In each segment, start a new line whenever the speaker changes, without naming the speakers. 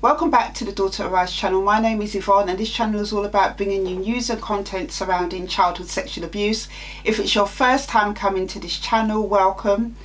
Welcome back to the Daughter Arise channel. My name is Yvonne and this channel is all about bringing you news and content surrounding childhood sexual abuse. If it's your first time coming to this channel, welcome.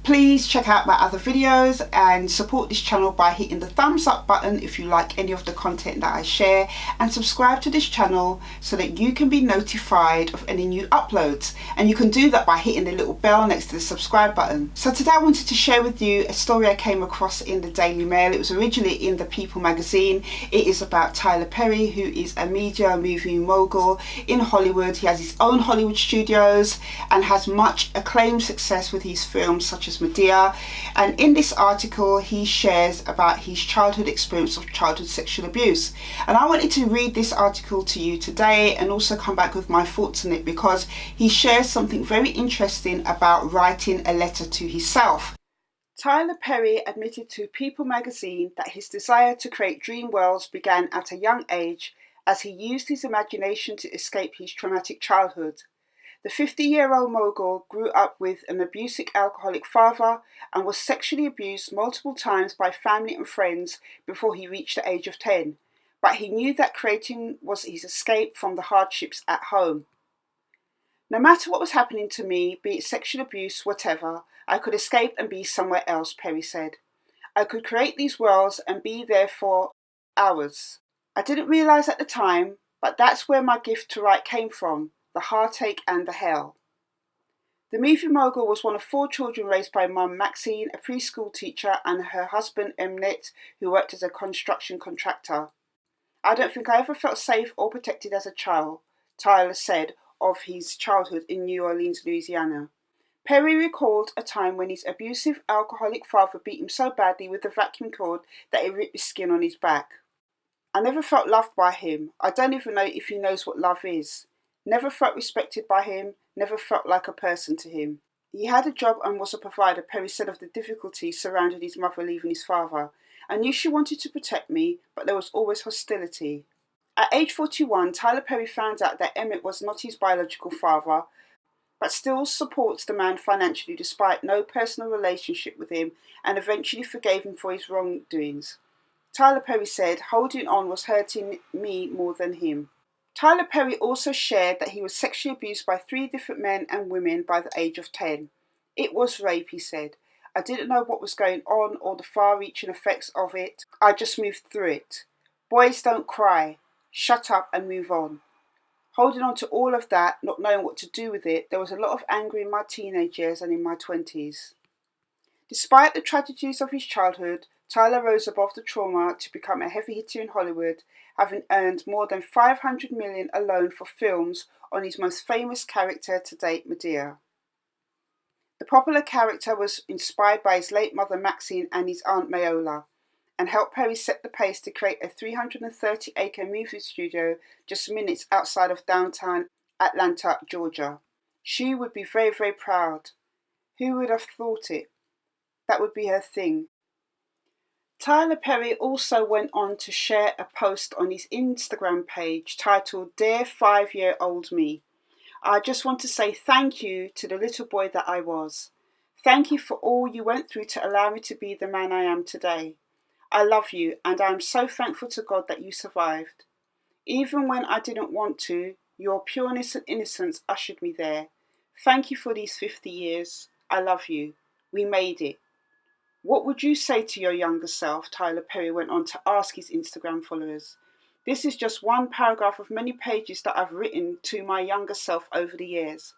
Please check out my other videos and support this channel by hitting the thumbs up button if you like any of the content that I share, and subscribe to this channel so that you can be notified of any new uploads, and you can do that by hitting the little bell next to the subscribe button. So today I wanted to share with you a story I came across in the Daily Mail. It was originally in the People magazine. It is about Tyler Perry, who is a media movie mogul in Hollywood. He has his own Hollywood studios and has much acclaimed success with his films such as Medea, and in this article he shares about his childhood experience of childhood sexual abuse. And I wanted to read this article to you today and also come back with my thoughts on it, because he shares something very interesting about writing a letter to himself. Tyler Perry admitted to People magazine that his desire to create dream worlds began at a young age as he used his imagination to escape his traumatic childhood. The 50-year-old mogul grew up with an abusive alcoholic father and was sexually abused multiple times by family and friends before he reached the age of 10. But he knew that creating was his escape from the hardships at home. No matter what was happening to me, be it sexual abuse, whatever, I could escape and be somewhere else, Perry said. I could create these worlds and be there for hours. I didn't realise at the time, but that's where my gift to write came from. The heartache and the hell. The movie mogul was one of 4 children raised by mum Maxine, a preschool teacher, and her husband Emmett, who worked as a construction contractor. I don't think I ever felt safe or protected as a child, Tyler said of his childhood in New Orleans, Louisiana. Perry recalled a time when his abusive alcoholic father beat him so badly with a vacuum cord that it ripped the skin on his back. I never felt loved by him. I don't even know if he knows what love is. Never felt respected by him, never felt like a person to him. He had a job and was a provider, Perry said of the difficulties surrounding his mother leaving his father. I knew she wanted to protect me, but there was always hostility. At age 41, Tyler Perry found out that Emmett was not his biological father, but still supports the man financially despite no personal relationship with him, and eventually forgave him for his wrongdoings. Tyler Perry said, "Holding on was hurting me more than him." Tyler Perry also shared that he was sexually abused by 3 different men and women by the age of 10. It was rape, he said. I didn't know what was going on or the far-reaching effects of it. I just moved through it. Boys don't cry. Shut up and move on. Holding on to all of that, not knowing what to do with it, there was a lot of anger in my teenage years and in my 20s. Despite the tragedies of his childhood, Tyler rose above the trauma to become a heavy hitter in Hollywood, having earned more than $500 million alone for films on his most famous character to date, Medea. The popular character was inspired by his late mother Maxine and his aunt Mayola, and helped Perry set the pace to create a 330-acre movie studio just minutes outside of downtown Atlanta, Georgia. She would be very, very proud. Who would have thought it? That would be her thing. Tyler Perry also went on to share a post on his Instagram page titled, "Dear 5-year-old me, I just want to say thank you to the little boy that I was. Thank you for all you went through to allow me to be the man I am today. I love you and I am so thankful to God that you survived. Even when I didn't want to, your pureness and innocence ushered me there. Thank you for these 50 years. I love you. We made it." What would you say to your younger self? Tyler Perry went on to ask his Instagram followers. This is just one paragraph of many pages that I've written to my younger self over the years.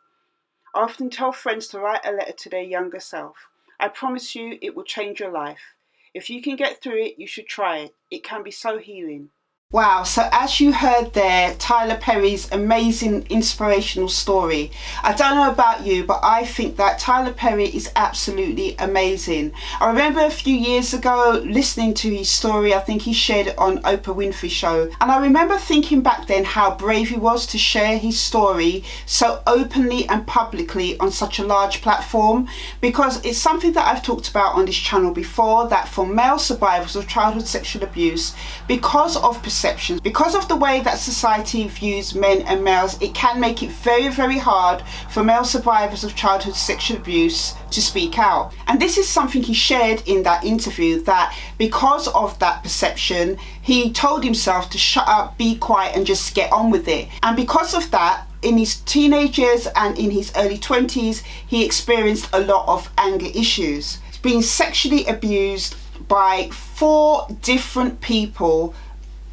I often tell friends to write a letter to their younger self. I promise you it will change your life. If you can get through it, you should try it. It can be so healing. Wow, so as you heard there, Tyler Perry's amazing inspirational story. I don't know about you, but I think that Tyler Perry is absolutely amazing. I remember a few years ago listening to his story. I think he shared it on Oprah Winfrey Show. And I remember thinking back then how brave he was to share his story so openly and publicly on such a large platform, because it's something that I've talked about on this channel before, that for male survivors of childhood sexual abuse, because of perception perceptions. Because of the way that society views men and males, it can make it very, very hard for male survivors of childhood sexual abuse to speak out. And this is something he shared in that interview, that because of that perception, he told himself to shut up, be quiet, and just get on with it. And because of that, in his teenage years and in his early 20s, he experienced a lot of anger issues. He's been sexually abused by 4 different people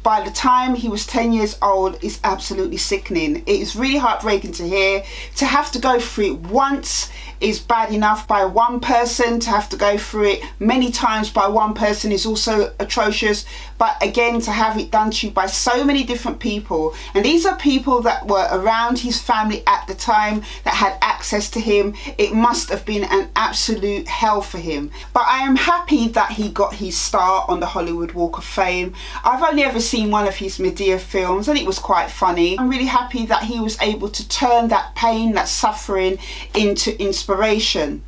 by the time he was 10 years old is absolutely sickening. It is really heartbreaking to hear. To have to go through it once is bad enough by one person. To have to go through it many times by one person is also atrocious. But again, to have it done to you by so many different people, and these are people that were around his family at the time, that had access to him, it must have been an absolute hell for him. But I am happy that he got his start on the Hollywood Walk of Fame. I've only ever seen one of his Medea films and it was quite funny. I'm really happy that he was able to turn that pain, that suffering, into inspiration.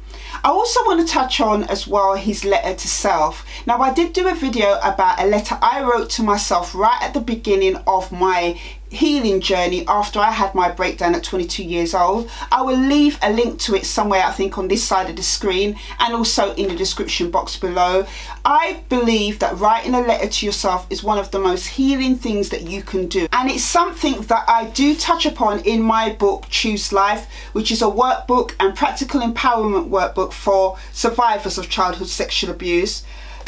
I also want to touch on as well his letter to self. Now, I did do a video about a letter I wrote to myself right at the beginning of my healing journey after I had my breakdown at 22 years old. I will leave a link to it somewhere, I think on this side of the screen, and also in the description box below. I believe that writing a letter to yourself is one of the most healing things that you can do, and it's something that I do touch upon in my book Choose Life, which is a workbook and practical empowerment workbook for survivors of childhood sexual abuse.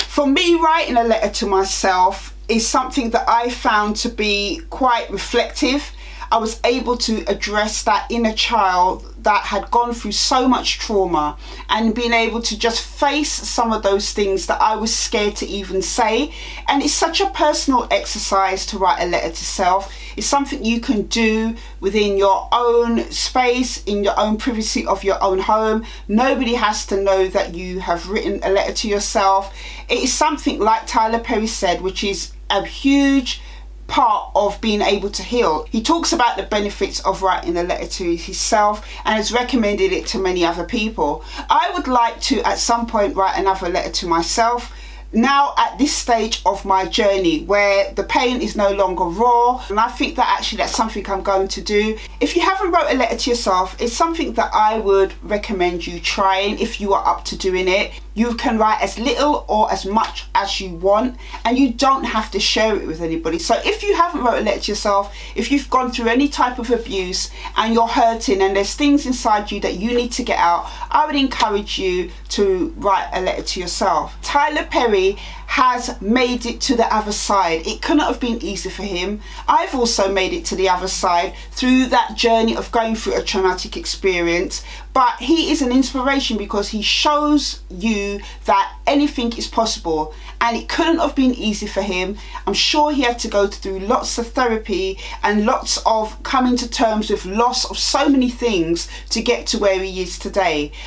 For me, writing a letter to myself is something that I found to be quite reflective. I was able to address that inner child that had gone through so much trauma, and being able to just face some of those things that I was scared to even say. And it's such a personal exercise to write a letter to self. It's something you can do within your own space, in your own privacy of your own home. Nobody has to know that you have written a letter to yourself. It is something, like Tyler Perry said, which is a huge part of being able to heal. He talks about the benefits of writing a letter to himself and has recommended it to many other people. I would like to at some point write another letter to myself. Now at this stage of my journey where the pain is no longer raw, and I think that actually that's something I'm going to do. If you haven't wrote a letter to yourself, it's something that I would recommend you trying if you are up to doing it. You can write as little or as much as you want, and you don't have to share it with anybody. So if you haven't wrote a letter to yourself, if you've gone through any type of abuse and you're hurting and there's things inside you that you need to get out, I would encourage you to write a letter to yourself. Tyler Perry has made it to the other side. It couldn't have been easy for him. I've also made it to the other side through that journey of going through a traumatic experience. But he is an inspiration because he shows you that anything is possible, and it couldn't have been easy for him. I'm sure he had to go through lots of therapy and lots of coming to terms with loss of so many things to get to where he is today.